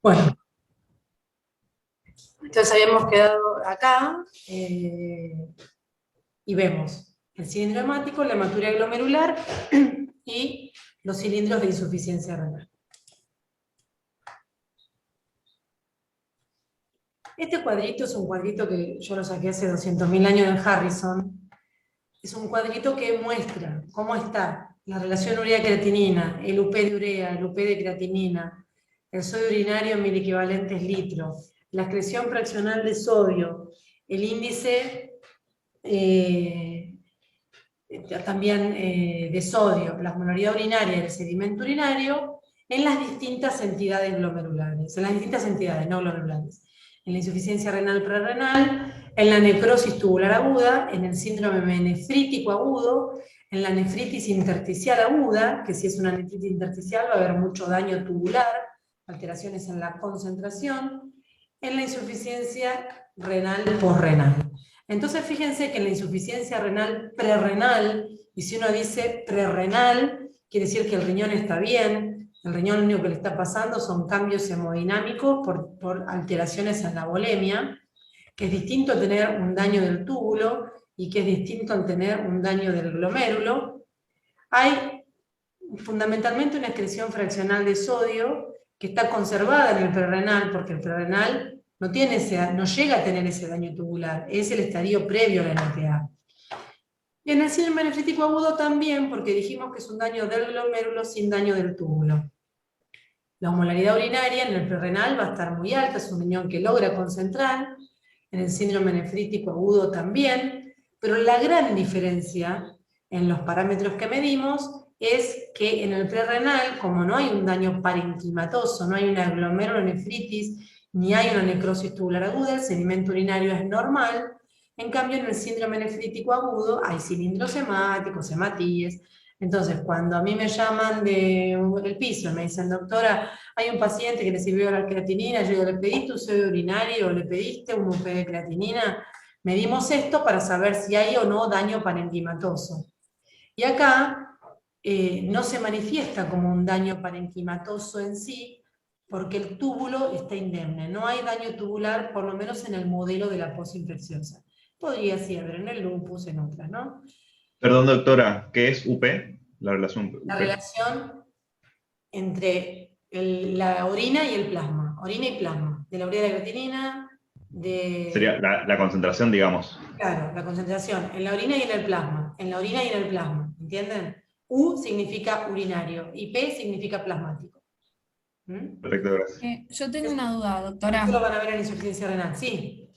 Bueno, entonces habíamos quedado acá y vemos el cilindro hemático, la hematuria glomerular y los cilindros de insuficiencia renal. Este cuadrito es un cuadrito que yo lo saqué hace 200.000 años en Harrison. Es un cuadrito que muestra cómo está la relación urea-creatinina, el UP de urea, el UP de creatinina, el sodio urinario en mil equivalentes litros, la excreción fraccional de sodio, el índice también de sodio, la osmolaridad urinaria y el sedimento urinario en las distintas entidades glomerulares, en las distintas entidades no glomerulares, en la insuficiencia renal prerrenal, en la necrosis tubular aguda, en el síndrome nefrítico agudo, en la nefritis intersticial aguda, que si es una nefritis intersticial va a haber mucho daño tubular, alteraciones en la concentración, en la insuficiencia renal posrenal. Entonces fíjense que en la insuficiencia renal prerrenal, y si uno dice prerrenal, quiere decir que el riñón está bien, el riñón lo único que le está pasando son cambios hemodinámicos por alteraciones en la volemia, que es distinto a tener un daño del túbulo y que es distinto a tener un daño del glomérulo. Hay fundamentalmente una excreción fraccional de sodio que está conservada en el prerrenal, porque el prerrenal no llega a tener ese daño tubular, es el estadio previo a la NPA. Y en el síndrome nefrítico agudo también, porque dijimos que es un daño del glomérulo sin daño del túbulo. La osmolaridad urinaria en el prerrenal va a estar muy alta, es un riñón que logra concentrar, en el síndrome nefrítico agudo también, pero la gran diferencia en los parámetros que medimos es que en el prerrenal, como no hay un daño parenquimatoso, no hay una glomerulonefritis, ni hay una necrosis tubular aguda, el sedimento urinario es normal. En cambio, en el síndrome nefrítico agudo hay cilindros hemáticos, hematíes. Entonces, cuando a mí me llaman del piso, me dicen, doctora, hay un paciente que le sirvió la creatinina, yo digo, ¿le pediste un sodio urinario o le pediste un UP de creatinina? Medimos esto para saber si hay o no daño parenquimatoso. Y acá no se manifiesta como un daño parenquimatoso en sí, porque el túbulo está indemne. No hay daño tubular, por lo menos en el modelo de la posinfecciosa. Podría sí haber en el lupus, en otras, ¿no? Perdón, doctora, ¿qué es UP? La relación UP. La relación entre la orina y el plasma. Orina y plasma. De la urea de la creatinina, Sería la concentración, digamos. Claro, la concentración en la orina y en el plasma. En la orina y en el plasma, ¿entienden? U significa urinario y P significa plasmático. Perfecto, gracias. Yo tengo una duda, Esto lo doctora. van a ver en insuficiencia renal, sí.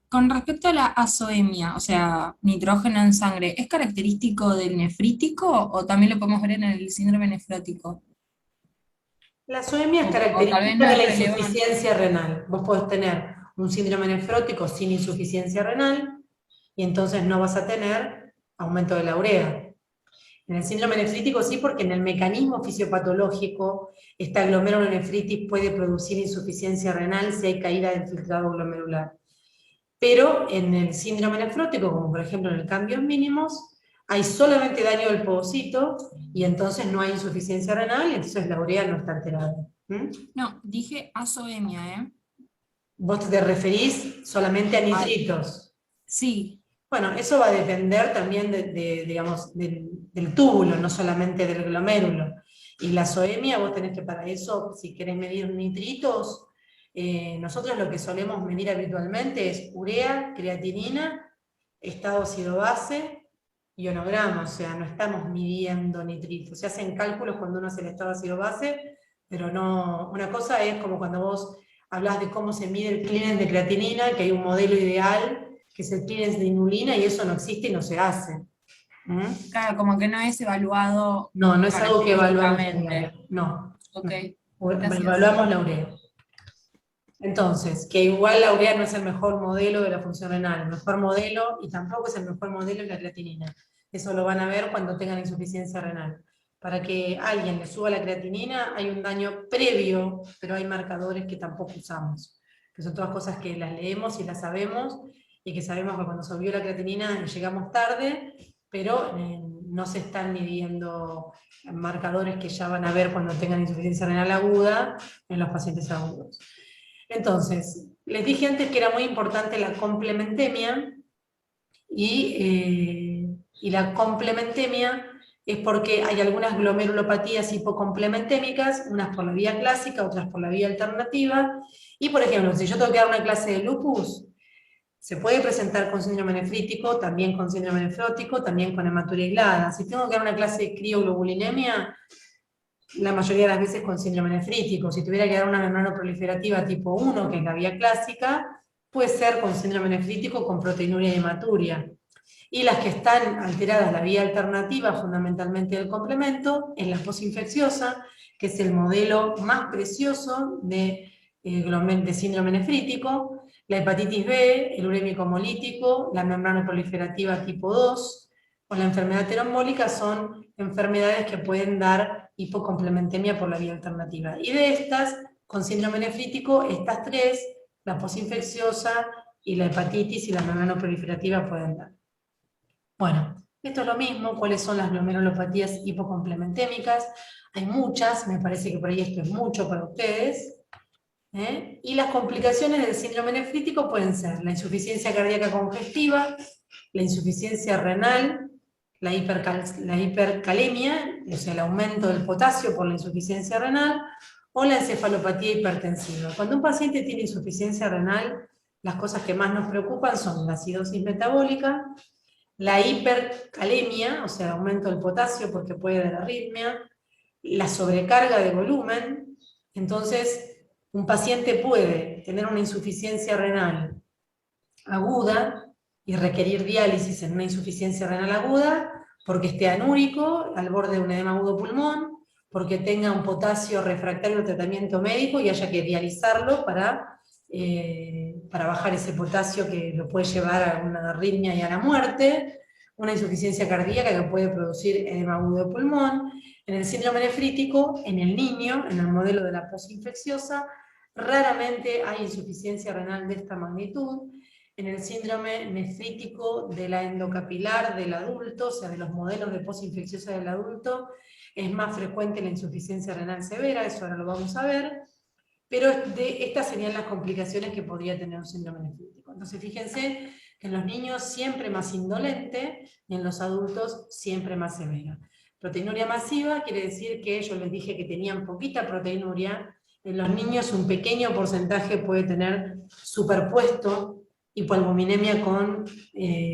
Con respecto a la azoemia, o sea, nitrógeno en sangre, ¿es característico del nefrítico o también lo podemos ver en el síndrome nefrótico? La azoemia es O tal vez no característica de es la relevante. insuficiencia renal. Vos podés tener un síndrome nefrótico sin insuficiencia renal y entonces no vas a tener aumento de la urea. En el síndrome nefrítico sí, porque en el mecanismo fisiopatológico esta glomerulonefritis puede producir insuficiencia renal si hay caída del filtrado glomerular. Pero en el síndrome nefrótico, como por ejemplo en el cambios mínimos, hay solamente daño del povocito y entonces no hay insuficiencia renal y entonces la urea no está alterada. No, dije azoemia, ¿eh? Vos te referís solamente a nitritos. Sí. Bueno, eso va a depender también digamos, del túbulo, no solamente del glomérulo. Y la azoemia, vos tenés que para eso, si querés medir nitritos, nosotros lo que solemos medir habitualmente es urea, creatinina, estado ácido-base, ionograma, o sea, no estamos midiendo nitritos. Se hacen cálculos cuando uno hace el estado ácido-base, pero no, una cosa es como cuando vos hablás de cómo se mide el clearance de creatinina, que hay un modelo ideal, que es el clearance de inulina, y eso no existe y no se hace. Claro, como que no es evaluado No, no es algo que evaluamos a característicamente. diario. No. Ok, No. gracias. Evaluamos la urea. Entonces, que igual la urea no es el mejor modelo de la función renal, el mejor modelo, y tampoco es el mejor modelo de la creatinina. Eso lo van a ver cuando tengan insuficiencia renal. Para que alguien le suba la creatinina hay un daño previo, pero hay marcadores que tampoco usamos, que son todas cosas que las leemos y las sabemos, y que sabemos que cuando subió la creatinina llegamos tarde, pero no se están midiendo marcadores que ya van a ver cuando tengan insuficiencia renal aguda en los pacientes agudos. Entonces, les dije antes que era muy importante la complementemia, y la complementemia es porque hay algunas glomerulopatías hipocomplementémicas, unas por la vía clásica, otras por la vía alternativa, y por ejemplo, si yo tengo que dar una clase de lupus, se puede presentar con síndrome nefrítico, también con síndrome nefrótico, también con hematuria aislada. Si tengo que dar una clase de crioglobulinemia, la mayoría de las veces con síndrome nefrítico. Si tuviera que dar una membranoproliferativa tipo 1, que es la vía clásica, puede ser con síndrome nefrítico, con proteinuria y hematuria. Y las que están alteradas, la vía alternativa, fundamentalmente del complemento, es la posinfecciosa, que es el modelo más precioso de síndrome nefrítico, la hepatitis B, el urémico hemolítico, la membranoproliferativa tipo 2, o la enfermedad trombólica son enfermedades que pueden dar hipocomplementemia por la vía alternativa. Y de estas, con síndrome nefrítico, estas tres, la posinfecciosa y la hepatitis y la membranoproliferativa pueden dar. Bueno, esto es lo mismo. ¿Cuáles son las glomerulopatías hipocomplementémicas? Hay muchas, me parece que por ahí esto es mucho para ustedes. Y las complicaciones del síndrome nefrítico pueden ser la insuficiencia cardíaca congestiva, la insuficiencia renal, la hipercalemia, o sea, el aumento del potasio por la insuficiencia renal, o la encefalopatía hipertensiva. Cuando un paciente tiene insuficiencia renal, las cosas que más nos preocupan son la acidosis metabólica, la hipercalemia, o sea, el aumento del potasio porque puede dar arritmia, la sobrecarga de volumen. Entonces, un paciente puede tener una insuficiencia renal aguda y requerir diálisis en una insuficiencia renal aguda porque esté anúrico, al borde de un edema agudo pulmón, porque tenga un potasio refractario al tratamiento médico y haya que dializarlo para bajar ese potasio que lo puede llevar a una arritmia y a la muerte, una insuficiencia cardíaca que puede producir edema agudo de pulmón. En el síndrome nefrítico, en el niño, en el modelo de la posinfecciosa, raramente hay insuficiencia renal de esta magnitud. En el síndrome nefrítico de la endocapilar del adulto, o sea, de los modelos de posinfecciosa del adulto, es más frecuente la insuficiencia renal severa, eso ahora lo vamos a ver, pero estas serían las complicaciones que podría tener un síndrome nefrítico. Entonces fíjense que en los niños siempre más indolente y en los adultos siempre más severa. Proteinuria masiva quiere decir que yo les dije que tenían poquita proteinuria. En los niños un pequeño porcentaje puede tener superpuesto hipoalbuminemia con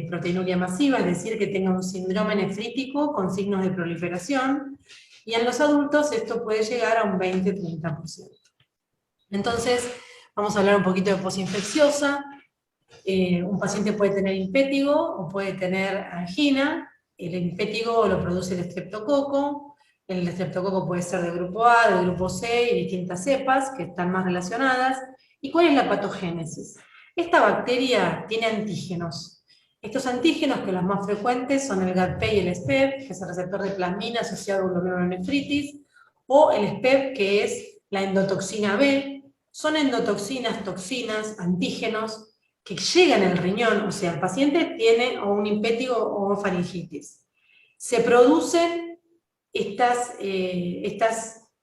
proteinuria masiva, es decir, que tenga un síndrome nefrítico con signos de proliferación, y en los adultos esto puede llegar a un 20-30%. Entonces, vamos a hablar un poquito de posinfecciosa. Un paciente puede tener impétigo o puede tener angina. El impétigo lo produce el estreptococo. El estreptococo puede ser de grupo A, de grupo C y distintas cepas que están más relacionadas. ¿Y cuál es la patogénesis? Esta bacteria tiene antígenos. Estos antígenos, que los más frecuentes son el GATP y el SPEP, que es el receptor de plasmina asociado a glomerulonefritis, o el SPEP, que es la endotoxina B. Son endotoxinas, toxinas, antígenos que llegan al riñón, o sea, el paciente tiene o un impétigo o faringitis. Se producen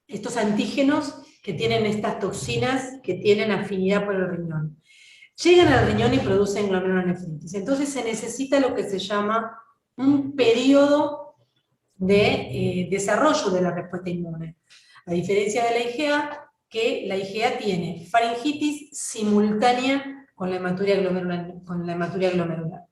estos antígenos que tienen estas toxinas que tienen afinidad por el riñón. Llegan al riñón y producen glomerulonefritis. Entonces se necesita lo que se llama un periodo de desarrollo de la respuesta inmune. A diferencia de la IgA, que la IgA tiene faringitis simultánea con la hematuria glomerular.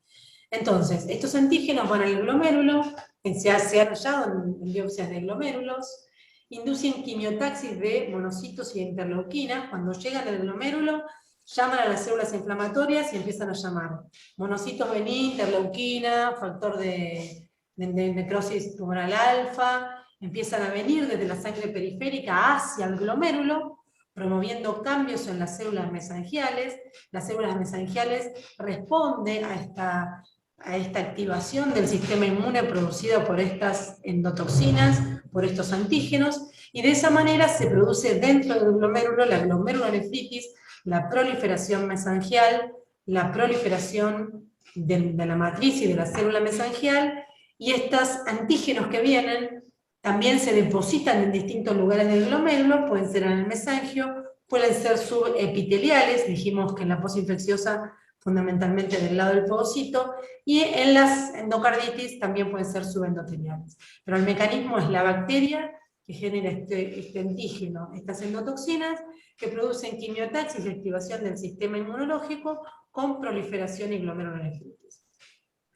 Entonces, estos antígenos van al glomérulo, se ha hallado en biopsias de glomérulos, inducen quimiotaxis de monocitos y de interleuquinas. Cuando llegan al glomérulo, llaman a las células inflamatorias y empiezan a llamar monocitos Beni, interleuquina, factor de necrosis tumoral alfa, empiezan a venir desde la sangre periférica hacia el glomérulo, promoviendo cambios en las células mesangiales. Las células mesangiales responden a esta activación del sistema inmune producida por estas endotoxinas, por estos antígenos, y de esa manera se produce dentro del glomérulo la glomerulonefritis, la proliferación mesangial, la proliferación de la matriz y de la célula mesangial, y estos antígenos que vienen también se depositan en distintos lugares del glomérulo, pueden ser en el mesangio, pueden ser subepiteliales, dijimos que en la posinfecciosa fundamentalmente del lado del podocito, y en las endocarditis también pueden ser subendoteliales. Pero el mecanismo es la bacteria que genera este antígeno, estas endotoxinas, que producen quimiotaxis y activación del sistema inmunológico con proliferación y glomerulonefritis.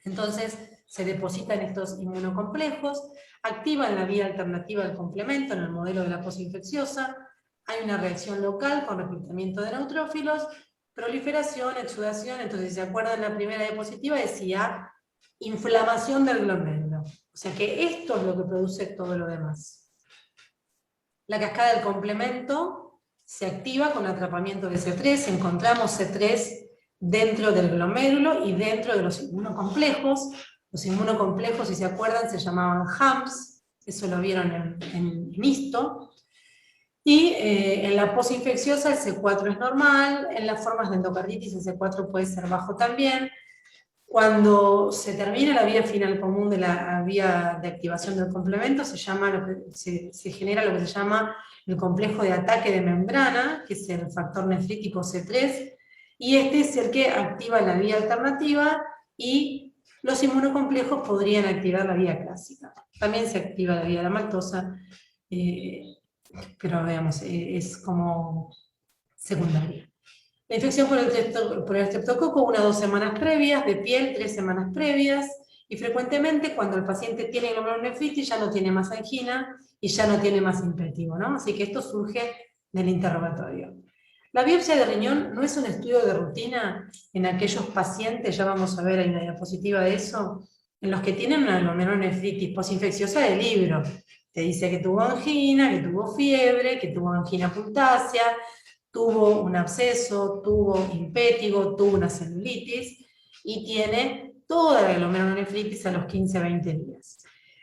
Entonces, se depositan estos inmunocomplejos, activan la vía alternativa del complemento en el modelo de la posinfecciosa, hay una reacción local con reclutamiento de neutrófilos, proliferación, exudación. Entonces, si se acuerdan, la primera diapositiva decía inflamación del glomérulo. O sea que esto es lo que produce todo lo demás. La cascada del complemento se activa con atrapamiento de C3, encontramos C3 dentro del glomérulo y dentro de los inmunocomplejos. Los inmunocomplejos, si se acuerdan, se llamaban HAMS, eso lo vieron en histo. Y en la posinfecciosa el C4 es normal, en las formas de endocarditis el C4 puede ser bajo también. Cuando se termina la vía final común de la vía de activación del complemento, se genera lo que se llama el complejo de ataque de membrana, que es el factor nefrítico C3, y este es el que activa la vía alternativa, y los inmunocomplejos podrían activar la vía clásica. También se activa la vía de la maltosa, pero veamos, es como secundaria. La infección por el estreptococo 1 a 2 semanas previas, de piel 3 semanas previas, y frecuentemente cuando el paciente tiene glomerulonefritis ya no tiene más angina y ya no tiene más impétigo, ¿no? Así que esto surge del interrogatorio. La biopsia de riñón no es un estudio de rutina en aquellos pacientes, ya vamos a ver, hay una diapositiva de eso, en los que tienen una glomerulonefritis posinfecciosa de libro. Te dice que tuvo angina, que tuvo fiebre, que tuvo angina puntácea, tuvo un absceso, tuvo impétigo, tuvo una celulitis, y tiene toda la glomerulonefritis a los 15-20 días.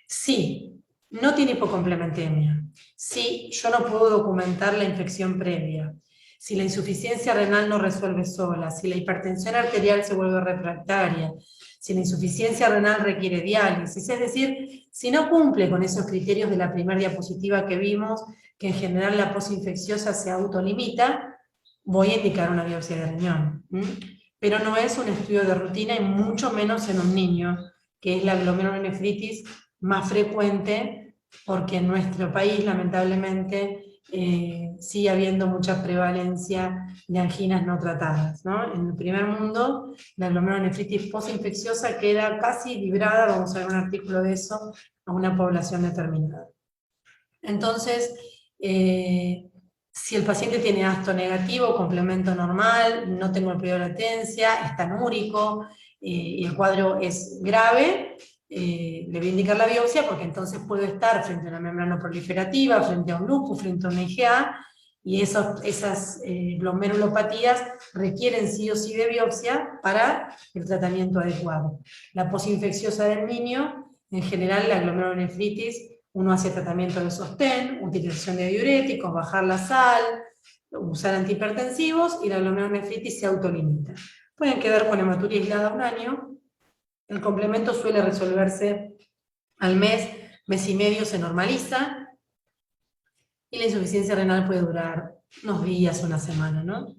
Si no tiene hipocomplementemia, si yo no puedo documentar la infección previa, si la insuficiencia renal no resuelve sola, si la hipertensión arterial se vuelve refractaria, si la insuficiencia renal requiere diálisis, es decir, si no cumple con esos criterios de la primera diapositiva que vimos, que en general la posinfecciosa se autolimita, voy a indicar una biopsia de riñón. Pero no es un estudio de rutina, y mucho menos en un niño, que es la glomerulonefritis más frecuente, porque en nuestro país, lamentablemente, sigue habiendo mucha prevalencia de anginas no tratadas, ¿no? En el primer mundo, la glomerulonefritis posinfecciosa queda casi librada, vamos a ver un artículo de eso, a una población determinada. Entonces, si el paciente tiene ASTO negativo, complemento normal, no tengo el periodo de latencia, está anúrico, y el cuadro es grave, le voy a indicar la biopsia, porque entonces puedo estar frente a una membrana proliferativa, frente a un lupus, frente a una IgA, y esas glomerulopatías requieren sí o sí de biopsia para el tratamiento adecuado. La posinfecciosa del niño, en general la glomerulonefritis, uno hace tratamiento de sostén, utilización de diuréticos, bajar la sal, usar antihipertensivos, y la glomerulonefritis se autolimita. Pueden quedar con hematuria aislada 1 año, el complemento suele resolverse al mes, mes y medio se normaliza, y la insuficiencia renal puede durar unos días, una semana, ¿no?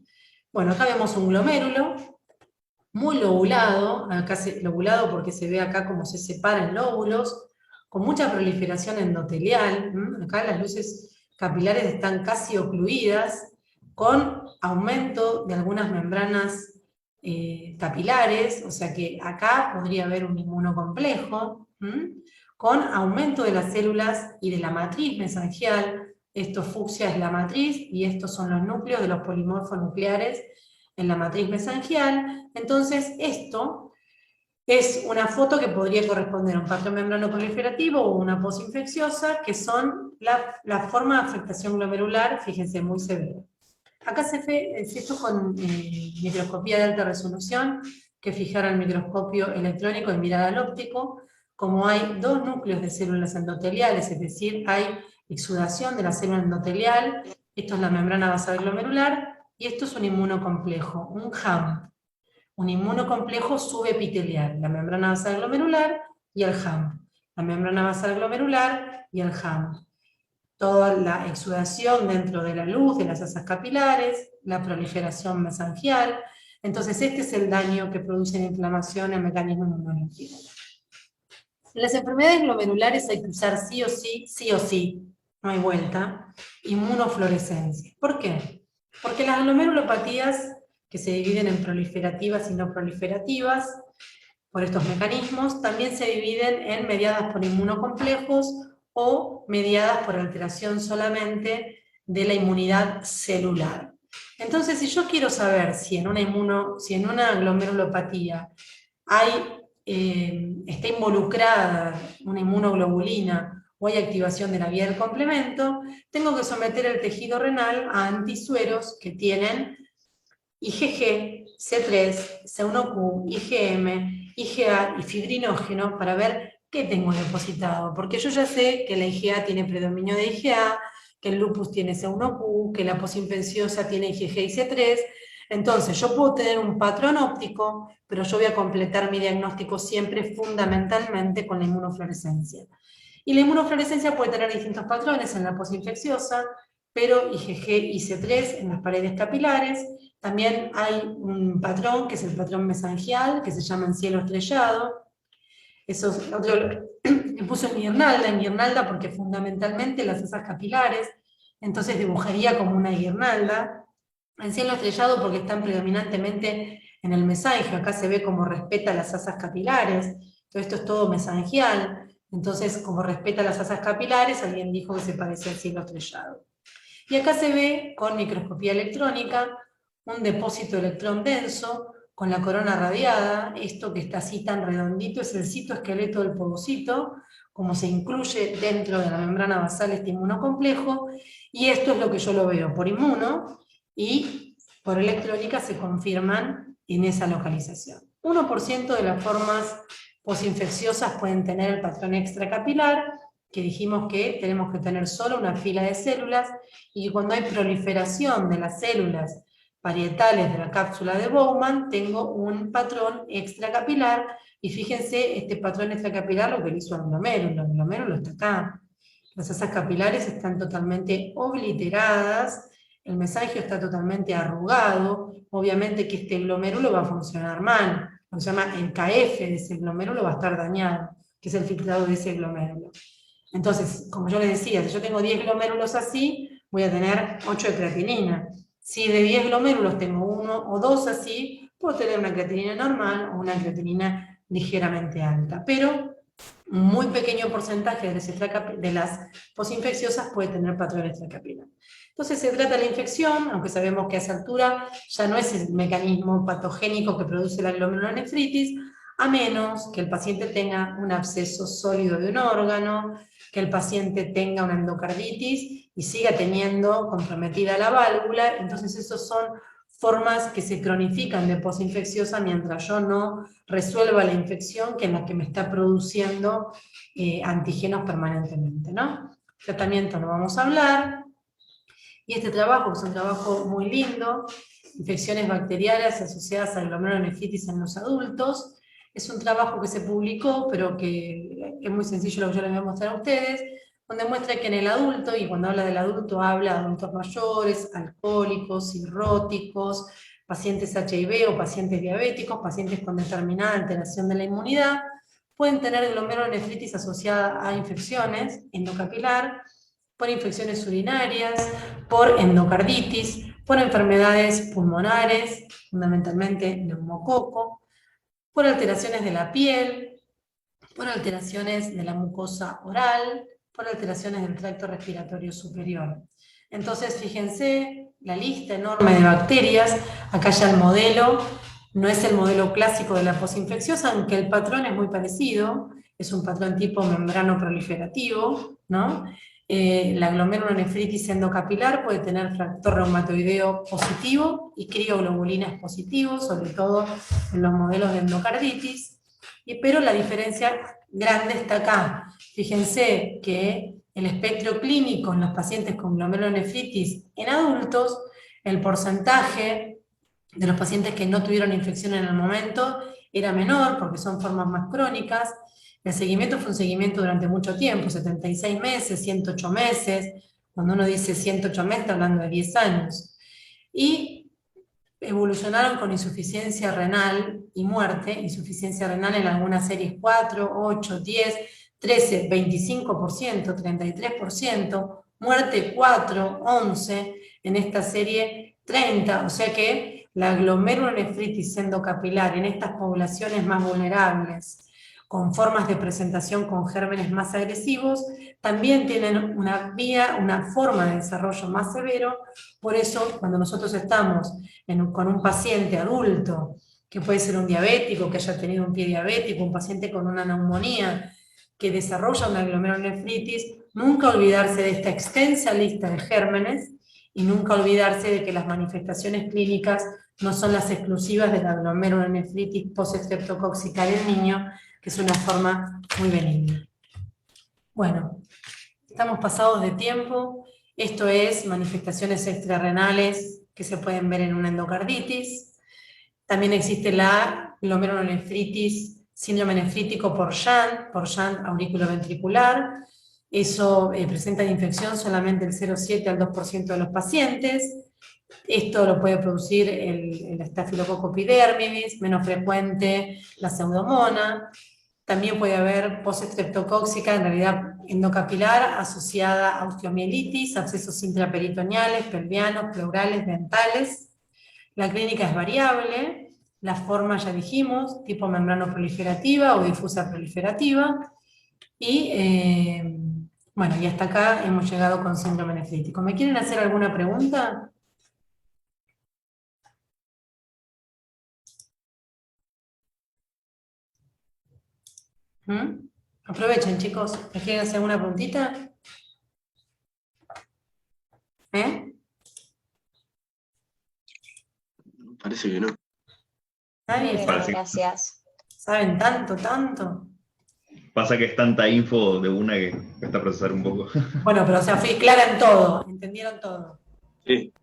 Bueno, acá vemos un glomérulo, muy lobulado, acá lobulado porque se ve acá cómo se separan lóbulos, con mucha proliferación endotelial, acá las luces capilares están casi ocluidas, con aumento de algunas membranas capilares, o sea que acá podría haber un inmunocomplejo, con aumento de las células y de la matriz mesangial. Esto fucsia es la matriz, y estos son los núcleos de los polimorfos nucleares en la matriz mesangial. Entonces esto es una foto que podría corresponder a un patrón membrano proliferativo o una posinfecciosa, que son la forma de afectación glomerular, fíjense, muy severa. Acá se ve esto con microscopía de alta resolución, que fijara el microscopio electrónico en mirada al óptico, como hay 2 núcleos de células endoteliales, es decir, hay exudación de la célula endotelial, esto es la membrana basal glomerular, y esto es un inmunocomplejo, un HAM. Un inmunocomplejo subepitelial, la membrana basal glomerular y el HAM. la membrana basal glomerular y el HAM. Toda la exudación dentro de la luz de las asas capilares, la proliferación mesangial. Entonces este es el daño que produce la inflamación en mecanismo inmunológico. En las enfermedades glomerulares hay que usar sí o sí, no hay vuelta, inmunofluorescencia. ¿Por qué? Porque las glomerulopatías, que se dividen en proliferativas y no proliferativas, por estos mecanismos, también se dividen en mediadas por inmunocomplejos o mediadas por alteración solamente de la inmunidad celular. Entonces, si yo quiero saber si en una glomerulopatía está involucrada una inmunoglobulina o hay activación de la vía del complemento, tengo que someter el tejido renal a antisueros que tienen IgG, C3, C1q, IgM, IgA y fibrinógeno para ver qué tengo depositado, porque yo ya sé que la IgA tiene predominio de IgA, que el lupus tiene C1q, que la posinfecciosa tiene IgG y C3, entonces yo puedo tener un patrón óptico, pero yo voy a completar mi diagnóstico siempre fundamentalmente con la inmunofluorescencia. Y la inmunofluorescencia puede tener distintos patrones en la posinfecciosa, pero IgG y C3 en las paredes capilares. También hay un patrón, que es el patrón mesangial, que se llama en cielo estrellado. Eso le puso en guirnalda porque fundamentalmente las asas capilares, entonces dibujaría como una guirnalda. En cielo estrellado porque están predominantemente en el mesangio, acá se ve como respeta las asas capilares, todo esto es todo mesangial, entonces como respeta las asas capilares, alguien dijo que se parece al cielo estrellado. Y acá se ve con microscopía electrónica un depósito de electrón denso con la corona radiada. Esto que está así tan redondito es el citoesqueleto del podocito, como se incluye dentro de la membrana basal este inmunocomplejo, y esto es lo que yo lo veo por inmuno, y por electrónica se confirman en esa localización. 1% de las formas posinfecciosas pueden tener el patrón extracapilar, que dijimos que tenemos que tener solo una fila de células, y cuando hay proliferación de las células parietales de la cápsula de Bowman, tengo un patrón extracapilar, y fíjense este patrón extracapilar lo que le hizo al glomérulo. El glomérulo está acá. Las asas capilares están totalmente obliteradas, el mesangio está totalmente arrugado, obviamente que este glomérulo va a funcionar mal, lo que se llama el KF de ese glomérulo va a estar dañado, que es el filtrado de ese glomérulo. Entonces, como yo les decía, si yo tengo 10 glomérulos así, voy a tener 8 de creatinina. Si de 10 glomérulos tengo 1 o 2 así, puedo tener una creatinina normal o una creatinina ligeramente alta. Pero un muy pequeño porcentaje de las posinfecciosas puede tener patrón extracapilar. Entonces se trata de la infección, aunque sabemos que a esa altura ya no es el mecanismo patogénico que produce la glomerulonefritis, a menos que el paciente tenga un absceso sólido de un órgano, que el paciente tenga una endocarditis y siga teniendo comprometida la válvula. Entonces esas son formas que se cronifican de posinfecciosa mientras yo no resuelva la infección, que es la que me está produciendo antígenos permanentemente, ¿no? Tratamiento no vamos a hablar. Y este trabajo, que es un trabajo muy lindo, infecciones bacterianas asociadas a glomerulonefritis en los adultos, es un trabajo que se publicó, pero que es muy sencillo lo que yo les voy a mostrar a ustedes, donde muestra que en el adulto, y cuando habla del adulto habla de adultos mayores, alcohólicos, cirróticos, pacientes HIV o pacientes diabéticos, pacientes con determinada alteración de la inmunidad, pueden tener glomerulonefritis asociada a infecciones endocapilar, por infecciones urinarias, por endocarditis, por enfermedades pulmonares, fundamentalmente neumococo, por alteraciones de la piel, por alteraciones de la mucosa oral, por alteraciones del tracto respiratorio superior. Entonces, fíjense la lista enorme de bacterias. Acá ya el modelo no es el modelo clásico de la posinfecciosa, aunque el patrón es muy parecido, es un patrón tipo membrano proliferativo, ¿no? La glomerulonefritis endocapilar puede tener factor reumatoideo positivo y crioglobulinas positivos, sobre todo en los modelos de endocarditis, pero la diferencia grande está acá. Fíjense que el espectro clínico en los pacientes con glomerulonefritis en adultos, el porcentaje de los pacientes que no tuvieron infección en el momento era menor, porque son formas más crónicas. El seguimiento fue un seguimiento durante mucho tiempo, 76 meses, 108 meses, cuando uno dice 108 meses está hablando de 10 años. Y evolucionaron con insuficiencia renal y muerte, insuficiencia renal en algunas series 4, 8, 10, 13, 25%, 33%, muerte 4, 11, en esta serie 30, o sea que la glomerulonefritis endocapilar en estas poblaciones más vulnerables, con formas de presentación con gérmenes más agresivos, también tienen una forma de desarrollo más severo. Por eso, cuando nosotros estamos con un paciente adulto, que puede ser un diabético, que haya tenido un pie diabético, un paciente con una neumonía, que desarrolla una glomerulonefritis, nunca olvidarse de esta extensa lista de gérmenes y nunca olvidarse de que las manifestaciones clínicas no son las exclusivas de la glomerulonefritis post-estreptocóxica del niño, que es una forma muy benigna. Bueno, estamos pasados de tiempo. Esto es manifestaciones extrarrenales que se pueden ver en una endocarditis. También existe la glomerulonefritis, síndrome nefrítico por shunt auriculoventricular. Eso presenta infección solamente el 0,7 al 2% de los pacientes. Esto lo puede producir el Staphylococcus epidermidis, menos frecuente la pseudomonas. También puede haber post-estreptocóxica, en realidad endocapilar, asociada a osteomielitis, abscesos intraperitoneales, pelvianos, pleurales, dentales. La clínica es variable, la forma ya dijimos, tipo membrano proliferativa o difusa proliferativa. Y bueno, y hasta acá hemos llegado con síndrome nefrítico. ¿Me quieren hacer alguna pregunta? Aprovechen, chicos. ¿Me quieren hacer alguna preguntita? Parece que no. ¿Nadie? Gracias. ¿Saben tanto? Pasa que es tanta info de una que cuesta procesar un poco. Bueno, pero o sea, fui clara en todo. ¿Entendieron todo? Sí.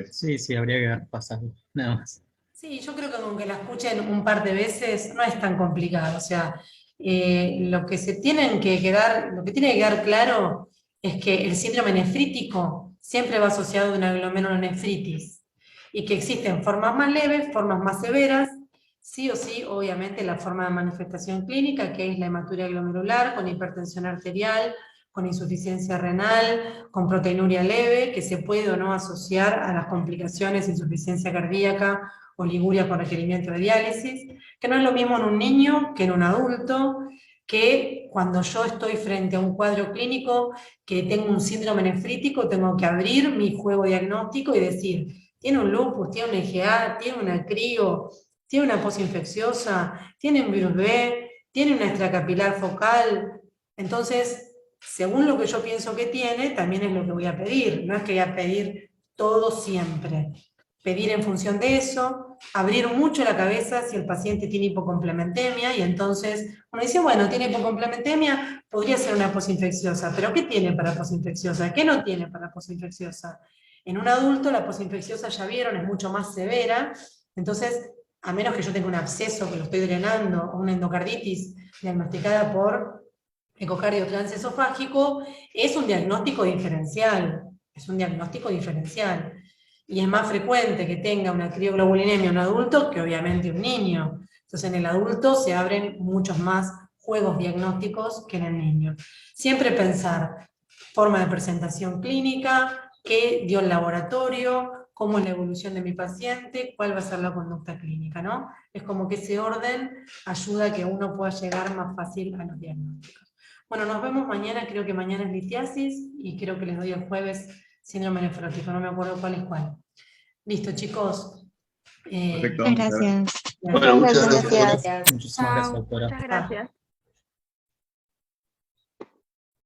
Sí, habría que haber pasado, nada más. Sí, yo creo que aunque la escuchen un par de veces, no es tan complicado. O sea, lo que tiene que quedar claro es que el síndrome nefrítico siempre va asociado a una glomerulonefritis y que existen formas más leves, formas más severas. Sí o sí, obviamente, la forma de manifestación clínica, que es la hematuria glomerular con hipertensión arterial, con insuficiencia renal, con proteinuria leve, que se puede o no asociar a las complicaciones, insuficiencia cardíaca, oliguria con requerimiento de diálisis, que no es lo mismo en un niño que en un adulto, que cuando yo estoy frente a un cuadro clínico que tengo un síndrome nefrítico, tengo que abrir mi juego diagnóstico y decir, tiene un lupus, tiene un IgA, tiene una crio, tiene una posinfecciosa, tiene un virus B, tiene una extracapilar focal. Entonces, según lo que yo pienso que tiene, también es lo que voy a pedir. No es que voy a pedir todo siempre. Pedir en función de eso, abrir mucho la cabeza si el paciente tiene hipocomplementemia, y entonces uno dice, bueno, tiene hipocomplementemia, podría ser una posinfecciosa, pero ¿qué tiene para posinfecciosa? ¿Qué no tiene para posinfecciosa? En un adulto la posinfecciosa, ya vieron, es mucho más severa, entonces, a menos que yo tenga un absceso que lo estoy drenando, o una endocarditis diagnosticada por ecocardio transesofágico, es un diagnóstico diferencial, y es más frecuente que tenga una crioglobulinemia un adulto que obviamente un niño. Entonces en el adulto se abren muchos más juegos diagnósticos que en el niño. Siempre pensar forma de presentación clínica, qué dio el laboratorio, cómo es la evolución de mi paciente, cuál va a ser la conducta clínica, ¿no? Es como que ese orden ayuda a que uno pueda llegar más fácil a los diagnósticos. Bueno, nos vemos mañana, creo que mañana es litiasis, y creo que les doy el jueves síndrome nefrótico, no me acuerdo cuál es cuál. Listo, chicos. Perfecto. Gracias. Bueno, muchas gracias. Gracias. Muchísimas gracias, doctora. Muchas gracias.